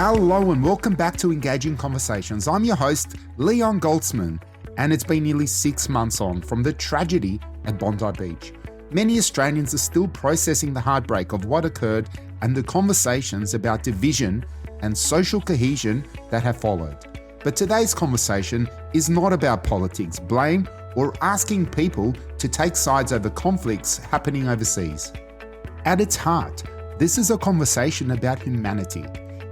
Hello and welcome back to Engaging Conversations. I'm your host, Leon Goldsman, and it's been nearly 6 months on from the tragedy at Bondi Beach. Many Australians are still processing the heartbreak of what occurred and the conversations about division and social cohesion that have followed. But today's conversation is not about politics, blame, or asking people to take sides over conflicts happening overseas. At its heart, this is a conversation about humanity.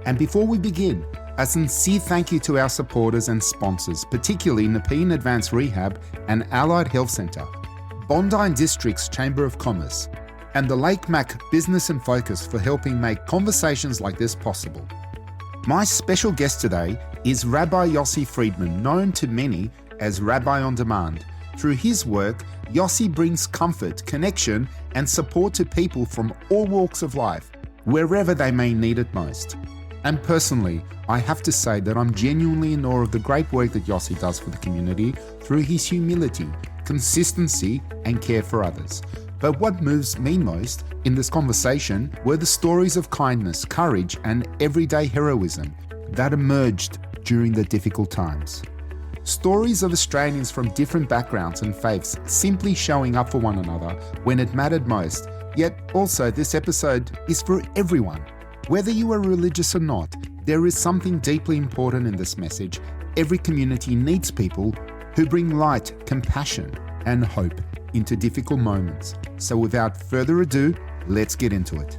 And before we begin, a sincere thank you to our supporters and sponsors, particularly Nepean Advanced Rehab and Allied Health Centre, Bondi District's Chamber of Commerce, and the Lake Mac Business and Focus for helping make conversations like this possible. My special guest today is Rabbi Yossi Friedman, known to many as Rabbi On Demand. Through his work, Yossi brings comfort, connection, and support to people from all walks of life, wherever they may need it most. And personally, I have to say that I'm genuinely in awe of the great work that Yossi does for the community through his humility, consistency, and care for others. But what moves me most in this conversation were the stories of kindness, courage, and everyday heroism that emerged during the difficult times. Stories of Australians from different backgrounds and faiths simply showing up for one another when it mattered most. Yet also this episode is for everyone. Whether you are religious or not, there is something deeply important in this message. Every community needs people who bring light, compassion, and hope into difficult moments. So without further ado, let's get into it.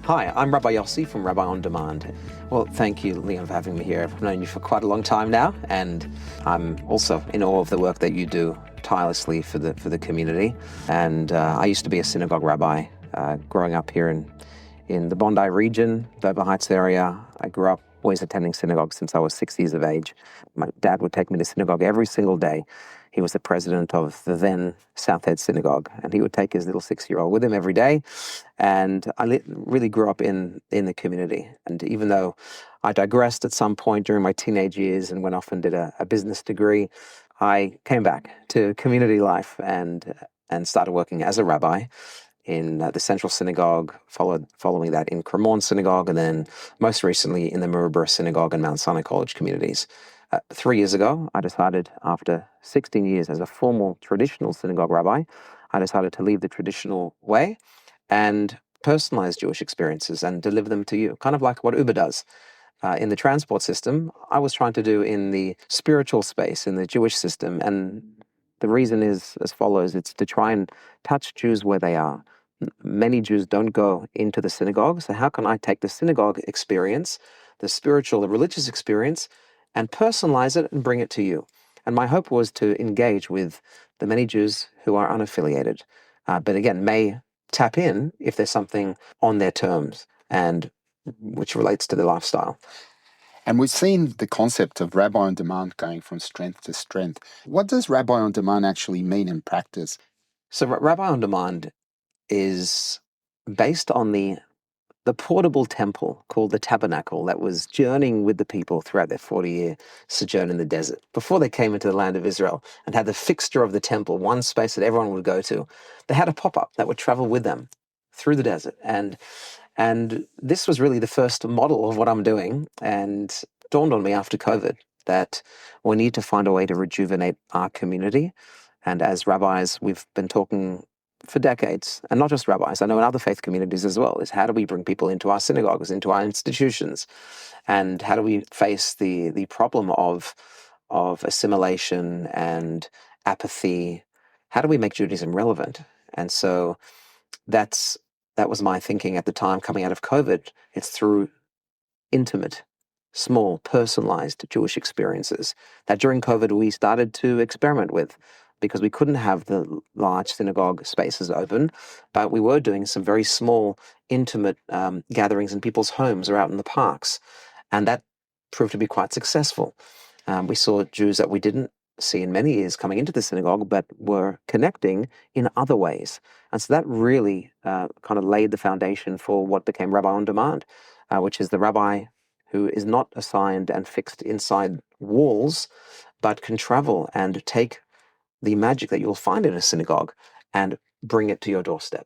Hi, I'm Rabbi Yossi from Rabbi On Demand. Well, thank you, Leon, for having me here. I've known you for quite a long time now, and I'm also in awe of the work that you do tirelessly for the community. And I used to be a synagogue rabbi growing up here in the Bondi region, Dover Heights area. I grew up always attending synagogue since I was 6 years of age. My dad would take me to synagogue every single day. He was the president of the then South Head Synagogue, and he would take his little 6-year-old with him every day. And I really grew up in the community. And even though I digressed at some point during my teenage years and went off and did a business degree, I came back to community life and started working as a rabbi in the Central Synagogue, following that in Cremorne Synagogue, and then most recently in the Maryborough Synagogue and Mount Sinai College communities. 3 years ago, I decided, after 16 years as a formal traditional synagogue rabbi, I decided to leave the traditional way and personalize Jewish experiences and deliver them to you, kind of like what Uber does. In the transport system, I was trying to do in the spiritual space, in the Jewish system, and the reason is as follows. It's to try and touch Jews where they are. Many Jews don't go into the synagogue, so how can I take the synagogue experience, the spiritual, the religious experience, and personalize it and bring it to you? And my hope was to engage with the many Jews who are unaffiliated, but again, may tap in if there's something on their terms and which relates to their lifestyle. And we've seen the concept of Rabbi On Demand going from strength to strength. What does Rabbi On Demand actually mean in practice? So Rabbi On Demand is based on the portable temple called the Tabernacle that was journeying with the people throughout their 40-year sojourn in the desert. Before they came into the land of Israel and had the fixture of the temple, one space that everyone would go to, they had a pop-up that would travel with them through the desert. And this was really the first model of what I'm doing, and it dawned on me after COVID that we need to find a way to rejuvenate our community. And as rabbis, we've been talking for decades, and not just rabbis, I know in other faith communities as well, is how do we bring people into our synagogues, into our institutions, and how do we face the problem of assimilation and apathy? How do we make Judaism relevant? And so that was my thinking at the time coming out of COVID. It's through intimate, small, personalized Jewish experiences that during COVID we started to experiment with, because we couldn't have the large synagogue spaces open, but we were doing some very small, intimate gatherings in people's homes or out in the parks. And that proved to be quite successful. We saw Jews that we didn't see in many years coming into the synagogue, but were connecting in other ways. And so that really kind of laid the foundation for what became Rabbi On Demand, which is the rabbi who is not assigned and fixed inside walls, but can travel and take the magic that you'll find in a synagogue and bring it to your doorstep.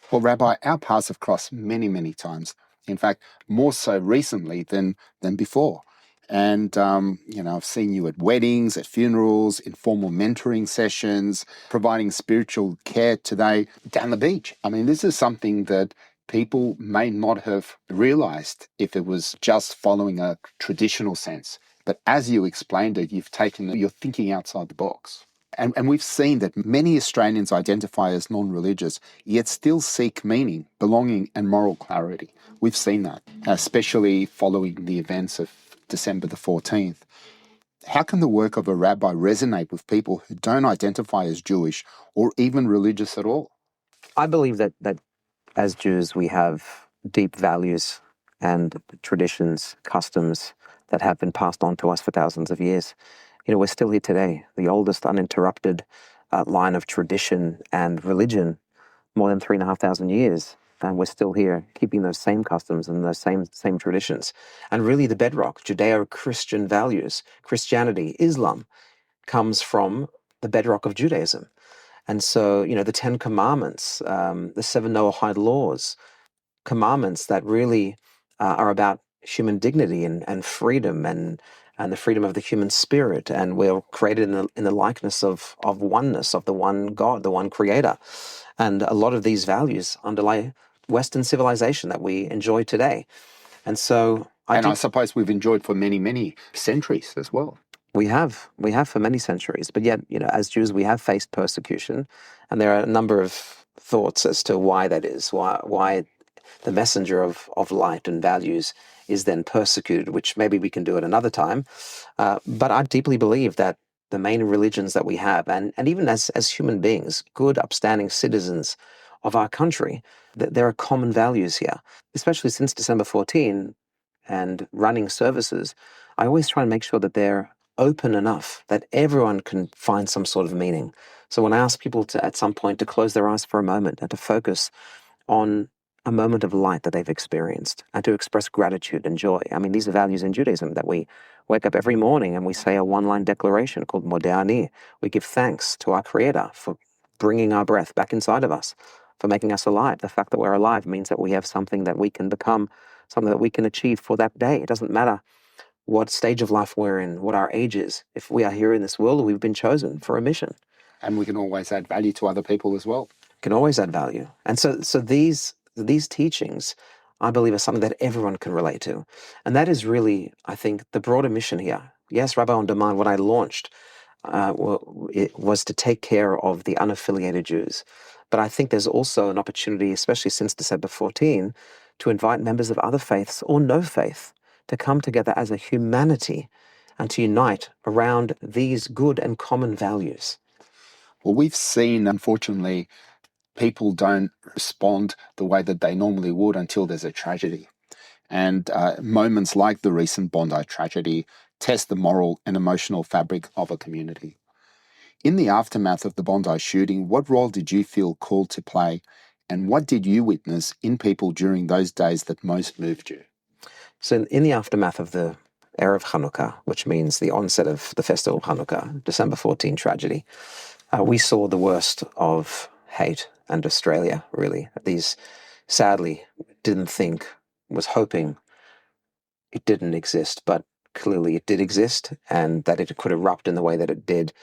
Well, Rabbi, our paths have crossed many, many times In fact, more so recently than before. And, I've seen you at weddings, at funerals, informal mentoring sessions, providing spiritual care today down the beach. I mean, this is something that people may not have realized if it was just following a traditional sense. But as you explained it, you're thinking outside the box. And we've seen that many Australians identify as non-religious, yet still seek meaning, belonging, and moral clarity. We've seen that, especially following the events of December the 14th. How can the work of a rabbi resonate with people who don't identify as Jewish or even religious at all? I believe that as Jews, we have deep values and traditions, customs that have been passed on to us for thousands of years. We're still here today, the oldest uninterrupted line of tradition and religion, more than 3,500 years. And we're still here keeping those same customs and those same traditions. And really the bedrock, Judeo-Christian values, Christianity, Islam, comes from the bedrock of Judaism. And so, the 10 Commandments, the 7 Noahide laws, commandments that really are about human dignity and freedom and the freedom of the human spirit. And we're created in the likeness of oneness, of the one God, the one creator. And a lot of these values underlie Western civilization that we enjoy today. And so I suppose we've enjoyed for many, many centuries as well. We have for many centuries, but yet, as Jews, we have faced persecution, and there are a number of thoughts as to why that is, why the messenger of light and values is then persecuted, which maybe we can do at another time. But I deeply believe that the main religions that we have, and even as human beings, good, upstanding citizens of our country, that there are common values here, especially since December 14 and running services. I always try and make sure that they're open enough that everyone can find some sort of meaning. So when I ask people to, at some point, to close their eyes for a moment and to focus on a moment of light that they've experienced and to express gratitude and joy. I mean, these are values in Judaism that we wake up every morning and we say a one-line declaration called Modeh Ani. We give thanks to our Creator for bringing our breath back inside of us, for making us alive. The fact that we're alive means that we have something that we can become, something that we can achieve for that day. It doesn't matter what stage of life we're in, what our age is. If we are here in this world, we've been chosen for a mission. And we can always add value to other people as well. Can always add value. And so these teachings, I believe, are something that everyone can relate to. And that is really, I think, the broader mission here. Yes, Rabbi On Demand, when I launched, it was to take care of the unaffiliated Jews. But I think there's also an opportunity, especially since December 14, to invite members of other faiths or no faith to come together as a humanity and to unite around these good and common values. Well, we've seen, unfortunately, people don't respond the way that they normally would until there's a tragedy. And moments like the recent Bondi tragedy test the moral and emotional fabric of a community. In the aftermath of the Bondi shooting, what role did you feel called to play, and what did you witness in people during those days that most moved you? So in the aftermath of the Erev Hanukkah, which means the onset of the festival of Hanukkah, December 14 tragedy, we saw the worst of hate and Australia, really. These, sadly, was hoping it didn't exist, but clearly it did exist, and that it could erupt in the way that it did,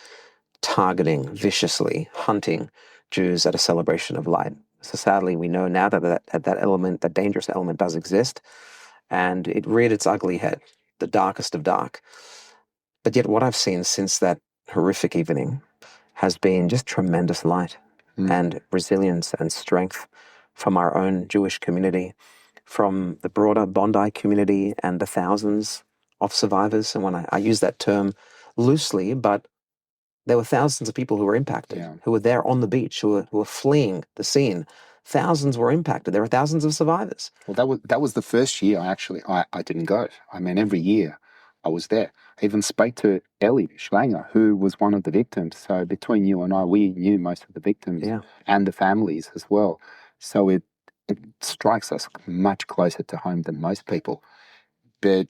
targeting, viciously, hunting Jews at a celebration of light. So sadly, we know now that element, that dangerous element does exist, and it reared its ugly head, the darkest of dark. But yet what I've seen since that horrific evening has been just tremendous light and resilience and strength from our own Jewish community, from the broader Bondi community and the thousands of survivors. And when I use that term loosely, but there were thousands of people who were impacted, who were there on the beach, who were fleeing the scene. Thousands were impacted. There were thousands of survivors. Well, that was the first year I didn't go. I mean, every year I was there. I even spoke to Ellie Schlanger, who was one of the victims. So between you and I, we knew most of the victims and the families as well. So it strikes us much closer to home than most people. But,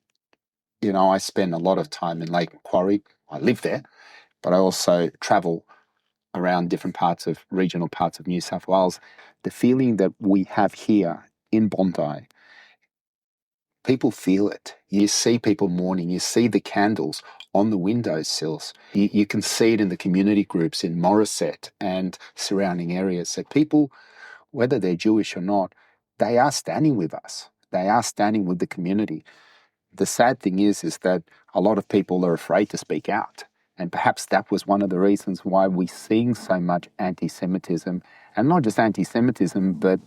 I spend a lot of time in Lake Macquarie. I live there, but I also travel around different regional parts of New South Wales. The feeling that we have here in Bondi People feel it. You see people mourning. You see the candles on the windowsills. You can see it in the community groups in Morisset and surrounding areas. So people, whether they're Jewish or not, they are standing with us. They are standing with the community. The sad thing is that a lot of people are afraid to speak out. And perhaps that was one of the reasons why we're seeing so much anti-Semitism, and not just anti-Semitism, but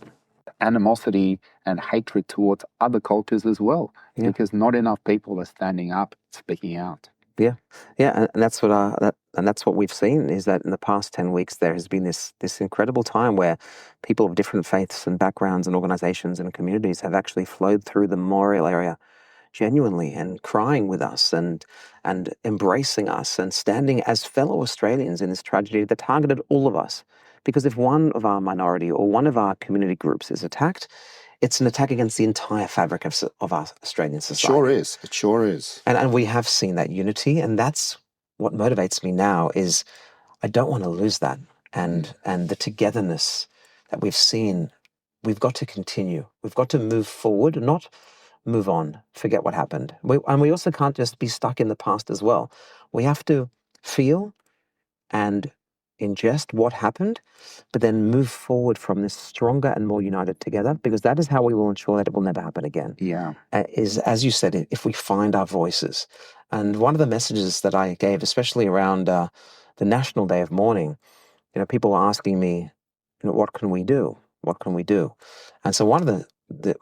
animosity and hatred towards other cultures as well, because not enough people are standing up, speaking out. Yeah, and that's what we've seen, is that in the past 10 weeks there has been this incredible time where people of different faiths and backgrounds and organizations and communities have actually flowed through the memorial area genuinely and crying with us and embracing us and standing as fellow Australians in this tragedy that targeted all of us. Because if one of our minority or one of our community groups is attacked, it's an attack against the entire fabric of our Australian society. It sure is. And we have seen that unity, and that's what motivates me now. Is I don't want to lose that, and the togetherness that we've seen. We've got to continue. We've got to move forward, not move on, forget what happened. And we also can't just be stuck in the past as well. We have to feel and ingest what happened, but then move forward from this stronger and more united together, because that is how we will ensure that it will never happen again. Yeah. Is, as you said, if we find our voices. And one of the messages that I gave, especially around the National Day of Mourning, people were asking me, what can we do? What can we do? And so one of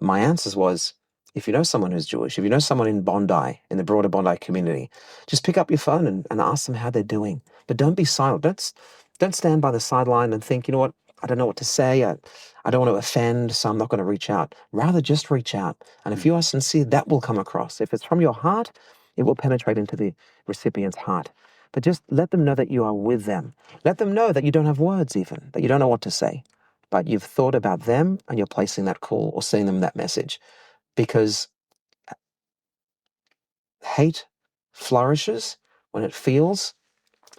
my answers was, if you know someone who's Jewish, if you know someone in Bondi, in the broader Bondi community, just pick up your phone and ask them how they're doing. But don't be silent. Don't stand by the sideline and think, you know what, I don't know what to say. I don't want to offend, so I'm not going to reach out. Rather, just reach out. And if you are sincere, that will come across. If it's from your heart, it will penetrate into the recipient's heart. But just let them know that you are with them. Let them know that you don't have words even, that you don't know what to say. But you've thought about them and you're placing that call or sending them that message. Because hate flourishes when it feels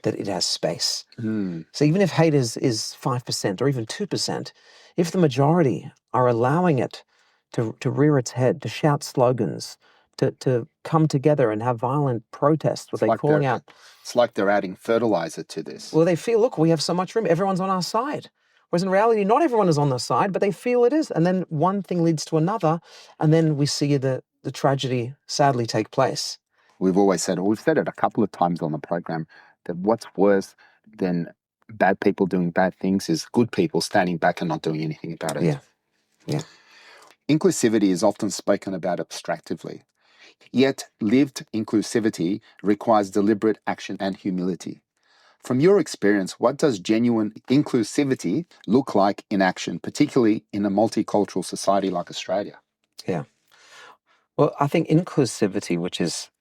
that it has space. So even if hate is 5% or even 2%, if the majority are allowing it to rear its head, to shout slogans, to come together and have violent protests, what they're calling out. It's like they're adding fertilizer to this. Well, they feel, look, we have so much room, everyone's on our side. Whereas in reality, not everyone is on their side, but they feel it is. And then one thing leads to another, and then we see the tragedy sadly take place. We've said it a couple of times on the program, that what's worse than bad people doing bad things is good people standing back and not doing anything about it. Yeah. Inclusivity is often spoken about abstractively, yet lived inclusivity requires deliberate action and humility. From your experience, what does genuine inclusivity look like in action, particularly in a multicultural society like Australia? Yeah. Well, I think inclusivity, which is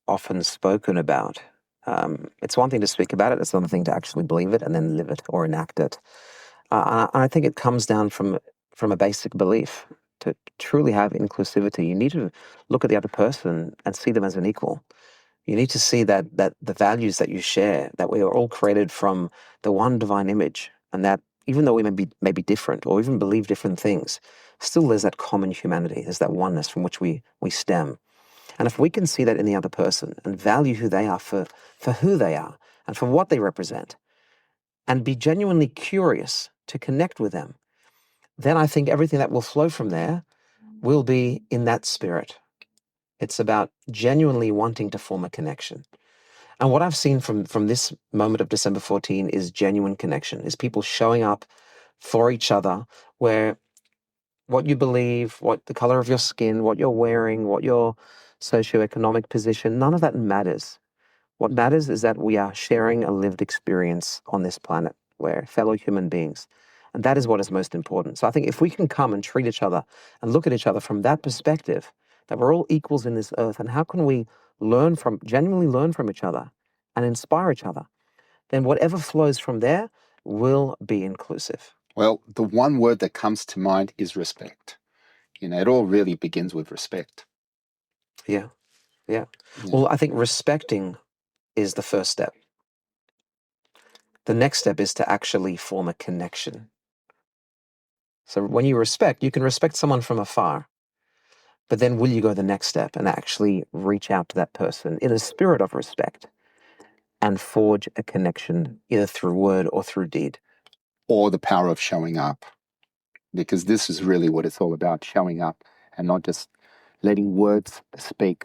often spoken about, it's one thing to speak about it, it's another thing to actually believe it and then live it or enact it. I think it comes down from a basic belief. To truly have inclusivity, you need to look at the other person and see them as an equal. You need to see that the values that you share, that we are all created from the one divine image, and that even though we may be different or even believe different things, still there's that common humanity, there's that oneness from which we stem. And if we can see that in the other person and value who they are for who they are and for what they represent, and be genuinely curious to connect with them, then I think everything that will flow from there will be in that spirit. It's about genuinely wanting to form a connection. And what I've seen from this moment of December 14 is genuine connection, is people showing up for each other, where what you believe, what the color of your skin, what you're wearing, what your socioeconomic position, none of that matters. What matters is that we are sharing a lived experience on this planet. We're fellow human beings. And that is what is most important. So I think if we can come and treat each other and look at each other from that perspective, that we're all equals in this earth, and how can we genuinely learn from each other and inspire each other, then whatever flows from there will be inclusive. Well, the one word that comes to mind is respect. It all really begins with respect. Yeah. Well, I think respecting is the first step. The next step is to actually form a connection. So when you respect, you can respect someone from afar, But then will you go the next step and actually reach out to that person in a spirit of respect and forge a connection either through word or through deed? Or the power of showing up, because this is really what it's all about, showing up and not just letting words speak.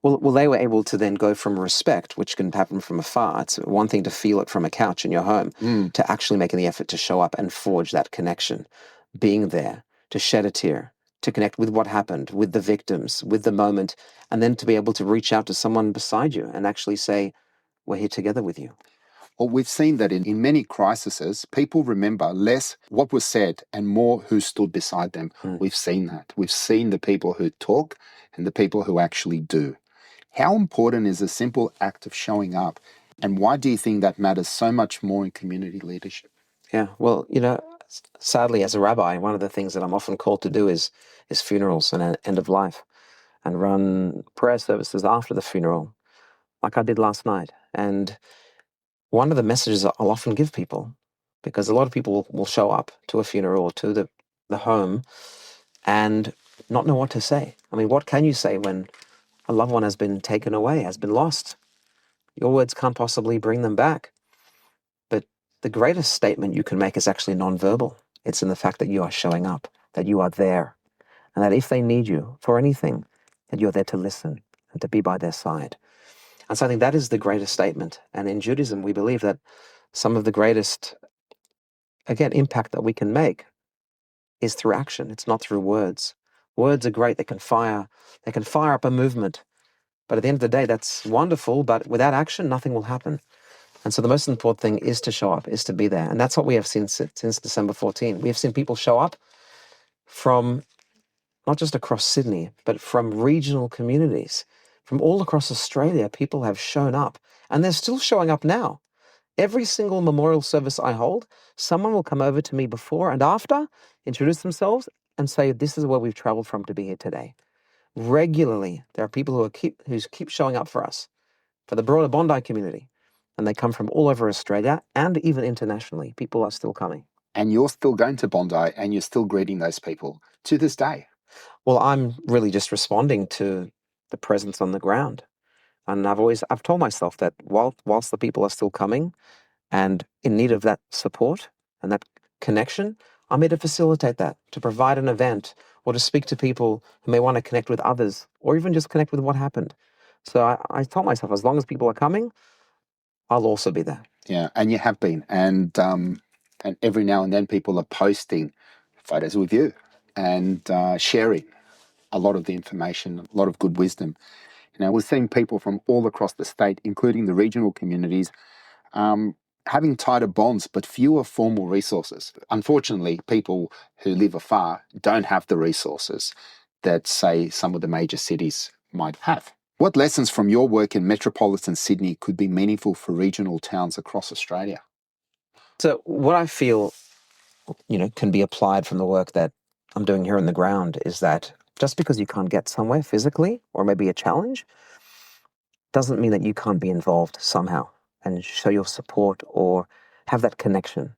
Well, they were able to then go from respect, which can happen from afar. It's one thing to feel it from a couch in your home, to actually making the effort to show up and forge that connection, being there, to shed a tear, to connect with what happened, with the victims, with the moment, and then to be able to reach out to someone beside you and actually say, we're here together with you. Well, we've seen that in many crises, people remember less what was said and more who stood beside them. We've seen that. We've seen the people who talk and the people who actually do. How important is a simple act of showing up? And why do you think that matters so much more in community leadership? Yeah, well, sadly, as a rabbi, one of the things that I'm often called to do is funerals and end of life, and run prayer services after the funeral, like I did last night. And one of the messages I'll often give people, because a lot of people will show up to a funeral or to the home and not know what to say. I mean, what can you say when a loved one has been taken away, has been lost? Your words can't possibly bring them back. But the greatest statement you can make is actually nonverbal. It's in the fact that you are showing up, that you are there, and that if they need you for anything, that you're there to listen and to be by their side. And so I think that is the greatest statement. And in Judaism, we believe that some of the greatest, again, impact that we can make is through action. It's not through words. Words are great. They can fire up a movement. But at the end of the day, that's wonderful. But without action, nothing will happen. And so the most important thing is to show up, is to be there. And that's what we have seen since December 14. We have seen people show up from not just across Sydney, but from regional communities. From all across Australia, people have shown up. And they're still showing up now. Every single memorial service I hold, someone will come over to me before and after, introduce themselves, and say, this is where we've traveled from to be here today. Regularly, there are people who keep showing up for us, for the broader Bondi community. And they come from all over Australia and even internationally. People are still coming. And you're still going to Bondi and you're still greeting those people to this day. Well, I'm really just responding to the presence on the ground. And I've told myself that whilst the people are still coming and in need of that support and that connection, I'm here to facilitate that, to provide an event or to speak to people who may want to connect with others or even just connect with what happened. So I told myself, as long as people are coming, I'll also be there. Yeah, and you have been. And every now and then people are posting photos with you and sharing a lot of the information, a lot of good wisdom. We're seeing people from all across the state, including the regional communities, having tighter bonds but fewer formal resources. Unfortunately, people who live afar don't have the resources that, say, some of the major cities might have. What lessons from your work in metropolitan Sydney could be meaningful for regional towns across Australia? So what I feel, can be applied from the work that I'm doing here on the ground is that just because you can't get somewhere physically or maybe a challenge doesn't mean that you can't be involved somehow and show your support or have that connection.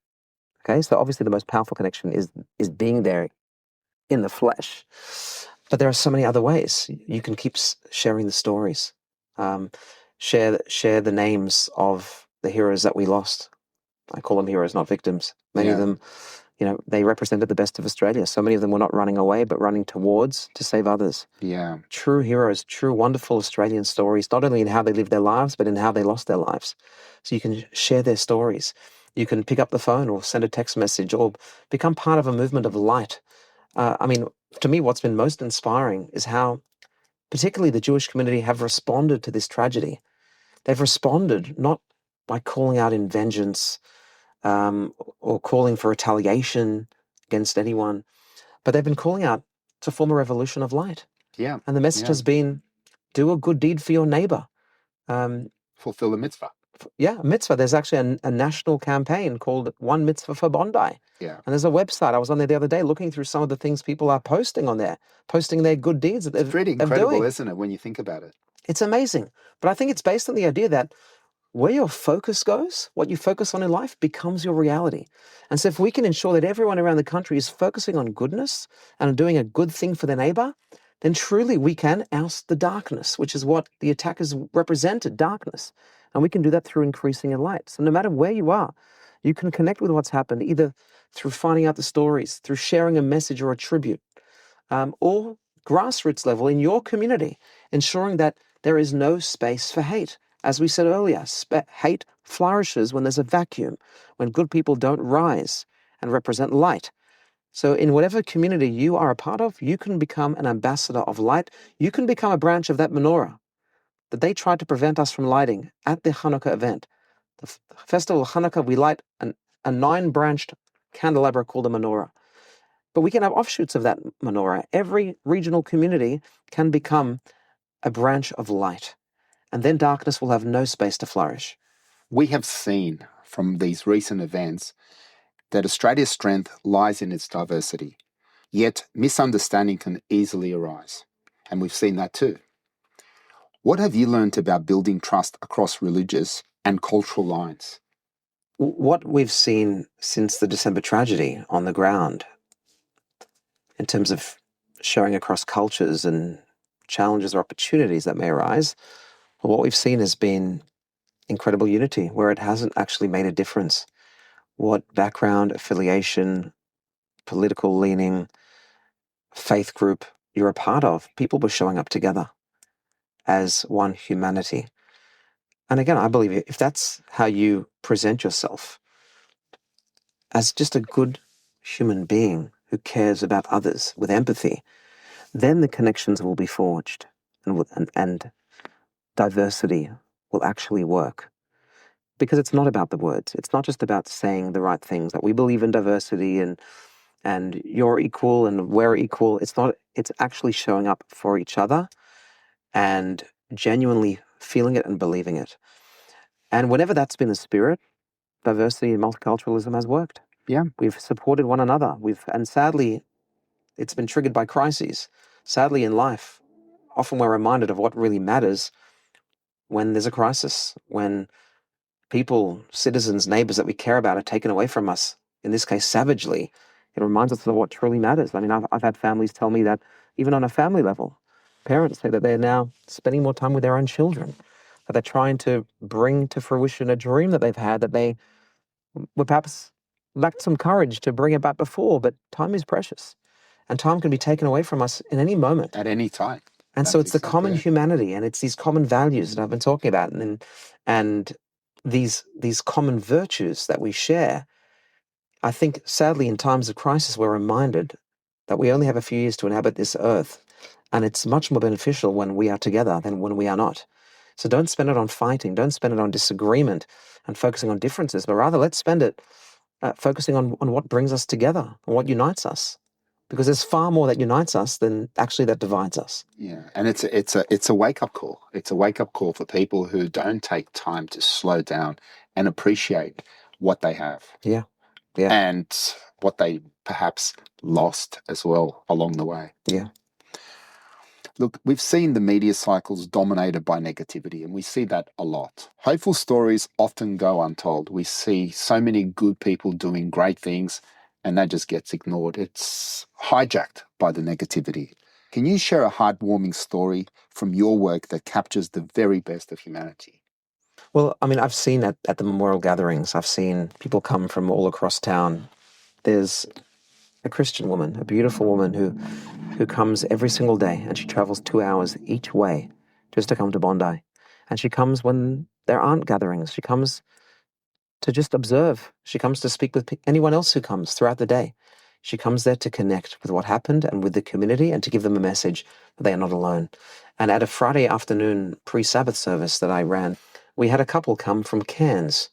Okay, so obviously the most powerful connection is being there in the flesh. But there are so many other ways. You can keep sharing the stories, share the names of the heroes that we lost. I call them heroes, not victims. Many of them, they represented the best of Australia. So many of them were not running away, but running towards to save others. Yeah. True heroes, true wonderful Australian stories, not only in how they lived their lives, but in how they lost their lives. So you can share their stories. You can pick up the phone or send a text message or become part of a movement of light. To me, what's been most inspiring is how particularly the Jewish community have responded to this tragedy. They've responded not by calling out in vengeance or calling for retaliation against anyone, but they've been calling out to form a revolution of light. Yeah. And the message has been, do a good deed for your neighbor. Fulfill the mitzvah. Yeah, mitzvah. There's actually a national campaign called One Mitzvah for Bondi. Yeah. And there's a website. I was on there the other day looking through some of the things people are posting on there, posting their good deeds that they're It's pretty incredible, isn't it, when you think about it? It's amazing. But I think it's based on the idea that where your focus goes, what you focus on in life becomes your reality. And so if we can ensure that everyone around the country is focusing on goodness and doing a good thing for their neighbor, then truly we can oust the darkness, which is what the attackers represented, darkness. And we can do that through increasing in light. So no matter where you are, you can connect with what's happened, either through finding out the stories, through sharing a message or a tribute, or grassroots level in your community, ensuring that there is no space for hate. As we said earlier, hate flourishes when there's a vacuum, when good people don't rise and represent light. So in whatever community you are a part of, you can become an ambassador of light. You can become a branch of that menorah that they tried to prevent us from lighting at the Hanukkah event. The festival of Hanukkah, we light a 9-branched candelabra called a menorah. But we can have offshoots of that menorah. Every regional community can become a branch of light, and then darkness will have no space to flourish. We have seen from these recent events that Australia's strength lies in its diversity, yet misunderstanding can easily arise. And we've seen that too. What have you learned about building trust across religious and cultural lines? What we've seen since the December tragedy on the ground, in terms of showing across cultures and challenges or opportunities that may arise, what we've seen has been incredible unity where it hasn't actually made a difference what background, affiliation, political leaning, faith group you're a part of. People were showing up together as one humanity. And again, I believe if that's how you present yourself, as just a good human being who cares about others with empathy, then the connections will be forged and diversity will actually work. Because it's not about the words. It's not just about saying the right things, that we believe in diversity and you're equal and we're equal. It's actually showing up for each other and genuinely feeling it and believing it. And whenever that's been the spirit, diversity and multiculturalism has worked. Yeah. We've supported one another. And sadly, it's been triggered by crises. Sadly, in life, often we're reminded of what really matters when there's a crisis, when people, citizens, neighbors that we care about are taken away from us, in this case, savagely. It reminds us of what truly matters. I mean, I've had families tell me that even on a family level, parents say that they're now spending more time with their own children, that they're trying to bring to fruition a dream that they've had, that they were perhaps lacked some courage to bring about before, but time is precious. And time can be taken away from us in any moment. At any time. And so it's the common humanity and it's these common values that I've been talking about and these common virtues that we share. I think, sadly, in times of crisis, we're reminded that we only have a few years to inhabit this earth, and it's much more beneficial when we are together than when we are not. So don't spend it on fighting, don't spend it on disagreement and focusing on differences, but rather let's spend it focusing on what brings us together and what unites us. Because there's far more that unites us than actually that divides us. Yeah, and it's a wake-up call. It's a wake-up call for people who don't take time to slow down and appreciate what they have. Yeah. And what they perhaps lost as well along the way. Yeah. Look, we've seen the media cycles dominated by negativity, and we see that a lot. Hopeful stories often go untold. We see so many good people doing great things, and that just gets ignored. It's hijacked by the negativity. Can you share a heartwarming story from your work that captures the very best of humanity? Well, I mean, I've seen at the memorial gatherings, I've seen people come from all across town. There's a Christian woman, a beautiful woman who comes every single day, and she travels 2 hours each way just to come to Bondi. And she comes when there aren't gatherings. She comes to just observe. She comes to speak with anyone else who comes throughout the day. She comes there to connect with what happened and with the community and to give them a message that they are not alone. And at a Friday afternoon pre-Sabbath service that I ran, we had a couple come from Cairns.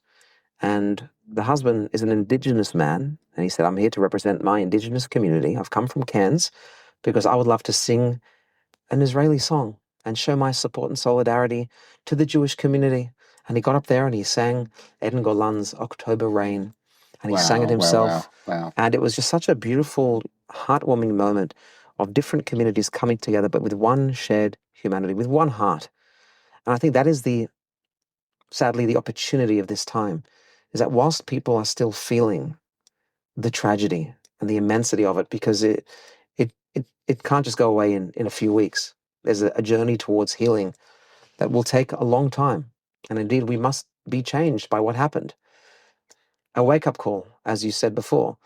And the husband is an Indigenous man. And he said, I'm here to represent my Indigenous community. I've come from Cairns because I would love to sing an Israeli song and show my support and solidarity to the Jewish community. And he got up there and he sang Eden Golan's October Rain. And he sang it himself. Wow. And it was just such a beautiful, heartwarming moment of different communities coming together, but with one shared humanity, with one heart. And I think that is sadly, the opportunity of this time, is that whilst people are still feeling the tragedy and the immensity of it, because it it can't just go away in a few weeks. There's a journey towards healing that will take a long time. And indeed, we must be changed by what happened. A wake-up call, as you said before.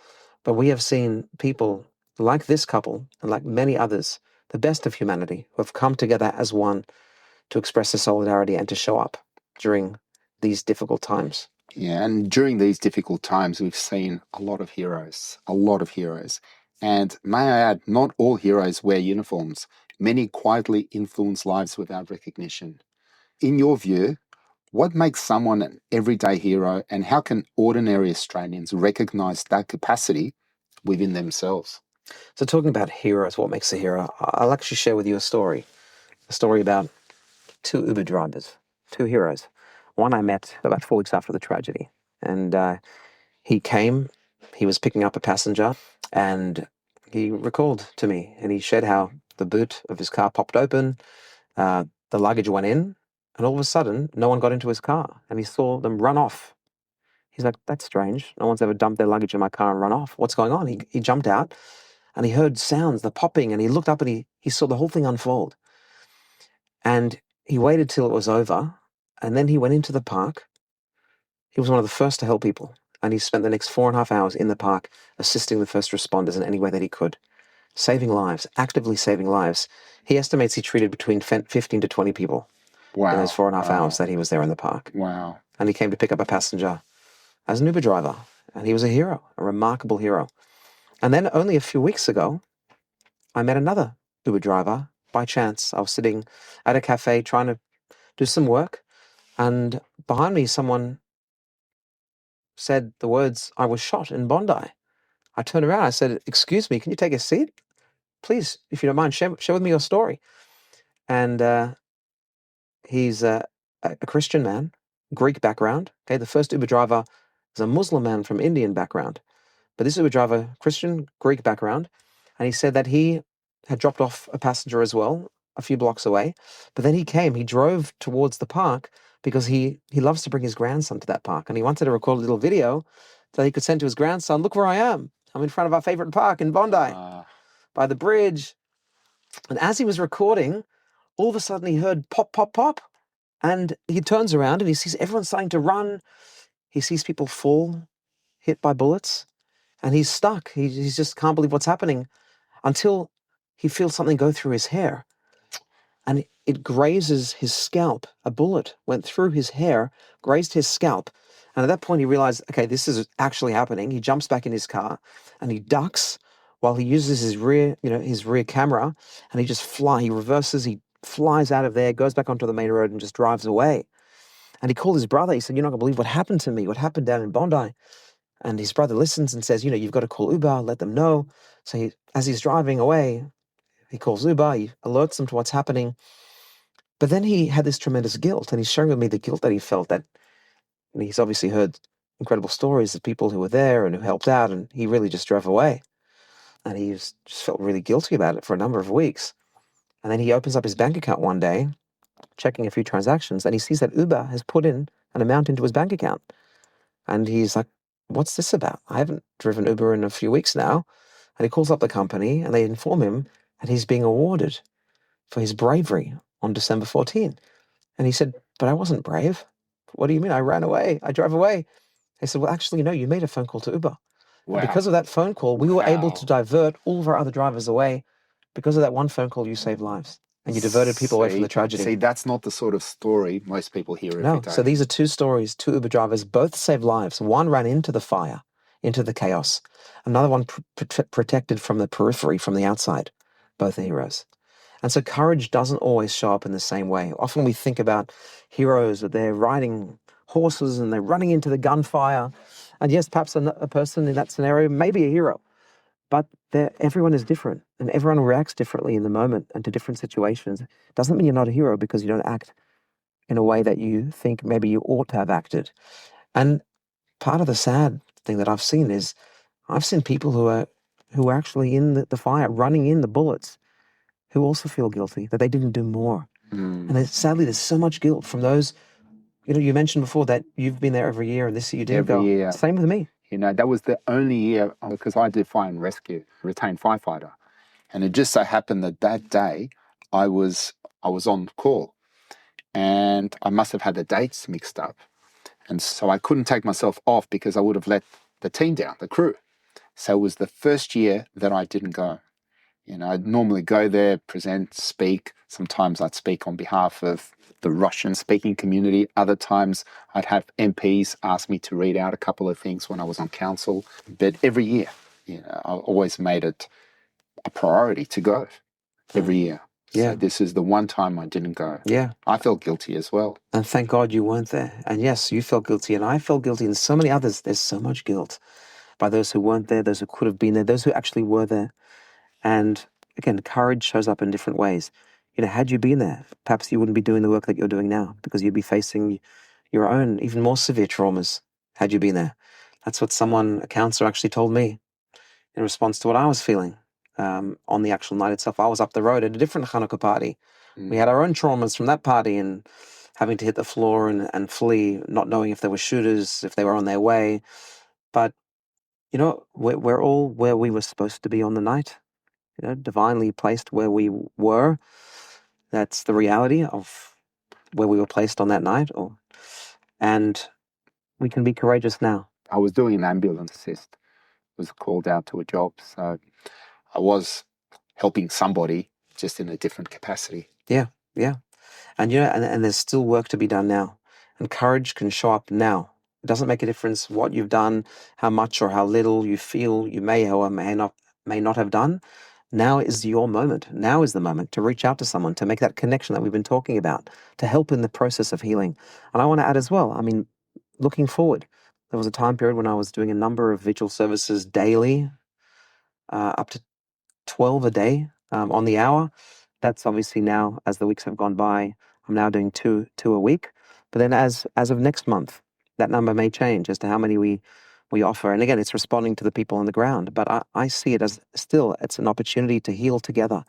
But we have seen people like this couple and like many others, the best of humanity, who have come together as one to express their solidarity and to show up during these difficult times. Yeah, and during these difficult times, we've seen a lot of heroes, a lot of heroes. And may I add, not all heroes wear uniforms. Many quietly influence lives without recognition. In your view, what makes someone an everyday hero, and how can ordinary Australians recognise that capacity within themselves? So talking about heroes, what makes a hero, I'll actually share with you a story about two Uber drivers, two heroes. One I met about 4 weeks after the tragedy, and he was picking up a passenger, and he recalled to me, and he shared how the boot of his car popped open, the luggage went in, and all of a sudden, no one got into his car, and he saw them run off. He's like, that's strange. No one's ever dumped their luggage in my car and run off. What's going on? He jumped out, and he heard sounds, the popping, and he looked up, and he saw the whole thing unfold. And he waited till it was over, and then he went into the park. He was one of the first to help people, and he spent the next 4.5 hours in the park assisting the first responders in any way that he could, saving lives, actively saving lives. He estimates he treated between 15 to 20 people in those 4.5 hours that he was there in the park. Wow. And he came to pick up a passenger as an Uber driver, and he was a hero, a remarkable hero. And then only a few weeks ago, I met another Uber driver by chance. I was sitting at a cafe trying to do some work, and behind me someone said the words, "I was shot in Bondi." I turned around, I said, "Excuse me, can you take a seat? Please, if you don't mind, share with me your story." And he's a Christian man, Greek background. Okay, the first Uber driver is a Muslim man from Indian background. But this Uber driver, Christian, Greek background, and he said that he had dropped off a passenger as well, a few blocks away. But then he drove towards the park because he loves to bring his grandson to that park. And he wanted to record a little video so he could send to his grandson, look where I am. I'm in front of our favorite park in Bondi, by the bridge. And as he was recording, all of a sudden he heard pop, pop, pop. And he turns around and he sees everyone starting to run. He sees people fall, hit by bullets. And he's stuck. He just can't believe what's happening until he feels something go through his hair. And it grazes his scalp. A bullet went through his hair, grazed his scalp. And at that point, he realized, okay, this is actually happening. He jumps back in his car and he ducks while he uses his rear camera, and he reverses, he flies out of there, goes back onto the main road and just drives away. And he called his brother. He said, "You're not going to believe what happened to me, what happened down in Bondi." And his brother listens and says, "You've got to call Uber, let them know." So as he's driving away, he calls Uber, he alerts them to what's happening. But then he had this tremendous guilt, and he's sharing with me the guilt that he felt, that he's obviously heard incredible stories of people who were there and who helped out, and he really just drove away. And he just felt really guilty about it for a number of weeks. And then he opens up his bank account one day, checking a few transactions, and he sees that Uber has put in an amount into his bank account. And he's like, "What's this about? I haven't driven Uber in a few weeks now." And he calls up the company and they inform him that he's being awarded for his bravery on December 14. And he said, "But I wasn't brave." "What do you mean? I ran away. I drove away." They said, "Well, actually, no, you made a phone call to Uber. Wow. And because of that phone call, we were able to divert all of our other drivers away. Because of that one phone call, you saved lives. And you diverted people away from the tragedy." See, that's not the sort of story most people hear every day. So these are two stories, two Uber drivers, both saved lives. One ran into the fire, into the chaos. Another one protected from the periphery, from the outside. Both are heroes. And so courage doesn't always show up in the same way. Often we think about heroes that they're riding horses and they're running into the gunfire. And yes, perhaps a person in that scenario may be a hero. But everyone is different, and everyone reacts differently in the moment and to different situations. Doesn't mean you're not a hero because you don't act in a way that you think maybe you ought to have acted. And part of the sad thing that I've seen is I've seen people who are actually in the fire, running in the bullets, who also feel guilty that they didn't do more. And sadly, there's so much guilt from those. You mentioned before that you've been there every year, and this year you didn't go. Every year. Same with me. That was the only year, because I did fire and rescue, retained firefighter. And it just so happened that that day I was on call, and I must have had the dates mixed up. And so I couldn't take myself off because I would have let the team down, the crew. So it was the first year that I didn't go. I'd normally go there, present, speak. Sometimes I'd speak on behalf of the Russian-speaking community. Other times I'd have MPs ask me to read out a couple of things when I was on council. But every year, I always made it a priority to go every year. Yeah. So this is the one time I didn't go. Yeah. I felt guilty as well. And thank God you weren't there. And yes, you felt guilty, and I felt guilty, and so many others. There's so much guilt by those who weren't there, those who could have been there, those who actually were there. And again, courage shows up in different ways. Had you been there, perhaps you wouldn't be doing the work that you're doing now, because you'd be facing your own, even more severe traumas had you been there. That's what a counselor actually told me in response to what I was feeling on the actual night itself. I was up the road at a different Hanukkah party. We had our own traumas from that party and having to hit the floor and flee, not knowing if there were shooters, if they were on their way. But, we're all where we were supposed to be on the night. Divinely placed where we were. That's the reality of where we were placed on that night. And we can be courageous now. I was doing an ambulance assist, was called out to a job. So I was helping somebody just in a different capacity. Yeah. And, and there's still work to be done now. And courage can show up now. It doesn't make a difference what you've done, how much or how little you feel you may or may not have done. Now is your moment. Now is the moment to reach out to someone, to make that connection that we've been talking about, to help in the process of healing. And I want to add as well, looking forward, there was a time period when I was doing a number of vigil services daily, up to 12 a day on the hour. That's obviously now, as the weeks have gone by, I'm now doing two a week. But then as of next month, that number may change as to how many we offer. And again, it's responding to the people on the ground. But I see it as it's an opportunity to heal together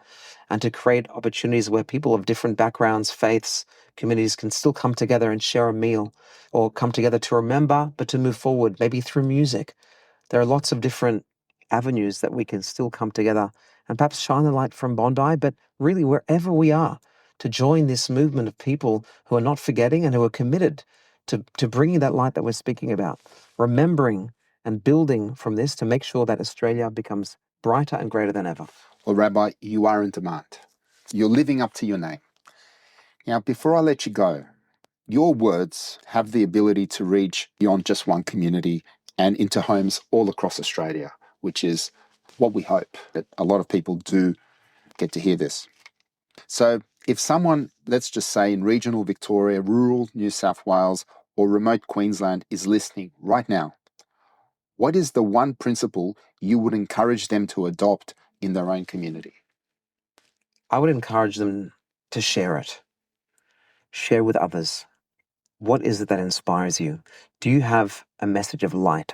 and to create opportunities where people of different backgrounds, faiths, communities can still come together and share a meal, or come together to remember, but to move forward, maybe through music. There are lots of different avenues that we can still come together and perhaps shine the light from Bondi, but really wherever we are, to join this movement of people who are not forgetting and who are committed to bringing that light that we're speaking about, remembering and building from this to make sure that Australia becomes brighter and greater than ever. Well, Rabbi, you are in demand. You're living up to your name. Now, before I let you go, your words have the ability to reach beyond just one community and into homes all across Australia, which is what we hope, that a lot of people do get to hear this. So if someone, let's just say in regional Victoria, rural New South Wales, or remote Queensland is listening right now, what is the one principle you would encourage them to adopt in their own community? I would encourage them to share it. Share with others. What is it that inspires you? Do you have a message of light,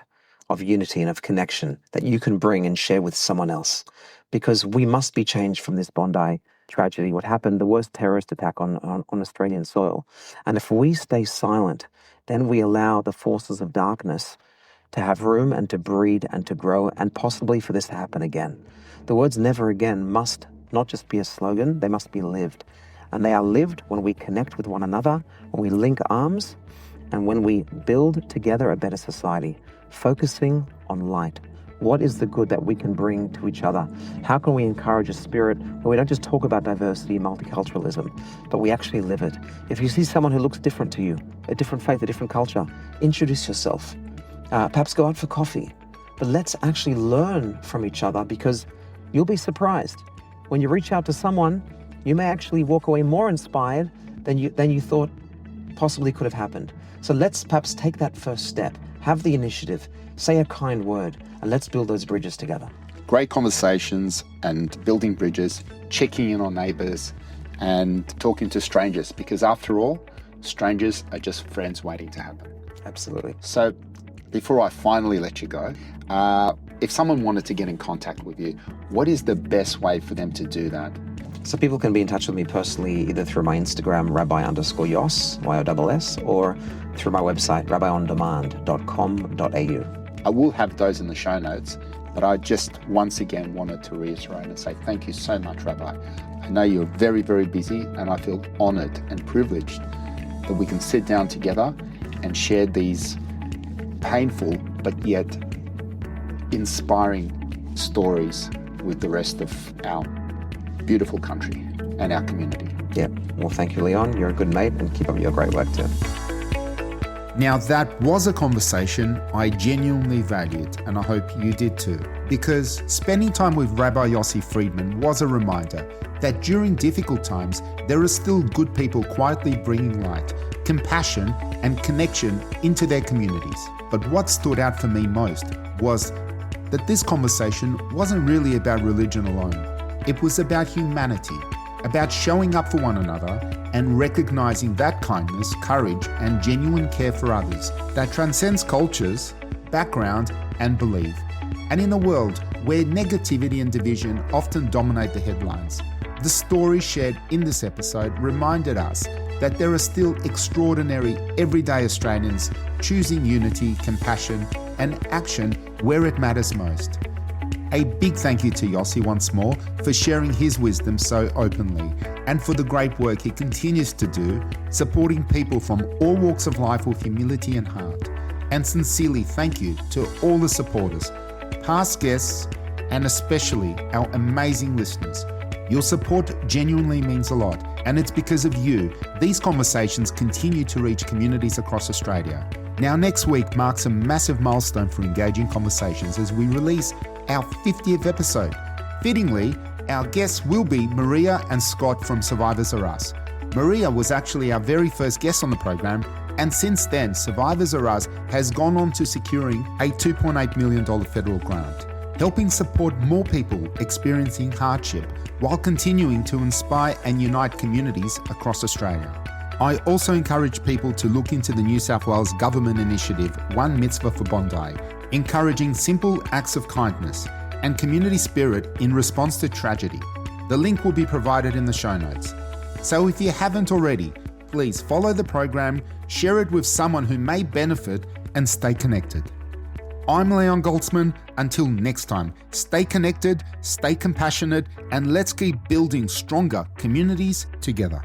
of unity and of connection that you can bring and share with someone else? Because we must be changed from this Bondi tragedy, what happened, the worst terrorist attack on Australian soil. And if we stay silent, then we allow the forces of darkness to have room and to breed and to grow, and possibly for this to happen again. The words never again must not just be a slogan, they must be lived. And they are lived when we connect with one another, when we link arms, and when we build together a better society, focusing on light. What is the good that we can bring to each other? How can we encourage a spirit where we don't just talk about diversity, multiculturalism, but we actually live it? If you see someone who looks different to you, a different faith, a different culture, introduce yourself. Perhaps go out for coffee. But let's actually learn from each other, because you'll be surprised. When you reach out to someone, you may actually walk away more inspired than you thought possibly could have happened. So let's perhaps take that first step, have the initiative, say a kind word, and let's build those bridges together. Great conversations and building bridges, checking in on neighbours and talking to strangers, because after all, strangers are just friends waiting to happen. Absolutely. So before I finally let you go, if someone wanted to get in contact with you, what is the best way for them to do that? So people can be in touch with me personally either through my Instagram, Rabbi_Yoss, YOSS, or through my website, rabbiondemand.com.au. I will have those in the show notes. But I just once again wanted to reiterate and say thank you so much, Rabbi. I know you're very, very busy, and I feel honored and privileged that we can sit down together and share these painful but yet inspiring stories with the rest of our beautiful country and our community. Yeah. Well, thank you, Leon. You're a good mate, and keep up your great work too. Now, that was a conversation I genuinely valued, and I hope you did too, because spending time with Rabbi Yossi Friedman was a reminder that during difficult times, there are still good people quietly bringing light, compassion, and connection into their communities. But what stood out for me most was that this conversation wasn't really about religion alone. It was about humanity, about showing up for one another and recognizing that kindness, courage, and genuine care for others that transcends cultures, background, and belief. And in a world where negativity and division often dominate the headlines, the story shared in this episode reminded us that there are still extraordinary everyday Australians choosing unity, compassion, and action where it matters most. A big thank you to Yossi once more for sharing his wisdom so openly, and for the great work he continues to do, supporting people from all walks of life with humility and heart. And sincerely thank you to all the supporters, past guests, and especially our amazing listeners. Your support genuinely means a lot, and it's because of you these conversations continue to reach communities across Australia. Now, next week marks a massive milestone for Engaging Conversations as we release our 50th episode. Fittingly, our guests will be Maria and Scott from Survivors Are Us. Maria was actually our very first guest on the program, and since then, Survivors Are Us has gone on to securing a $2.8 million federal grant, helping support more people experiencing hardship while continuing to inspire and unite communities across Australia. I also encourage people to look into the New South Wales government initiative One Mitzvah for Bondi, encouraging simple acts of kindness and community spirit in response to tragedy. The link will be provided in the show notes. So if you haven't already, please follow the program, share it with someone who may benefit, and stay connected. I'm Leon Goldsman. Until next time, stay connected, stay compassionate, and let's keep building stronger communities together.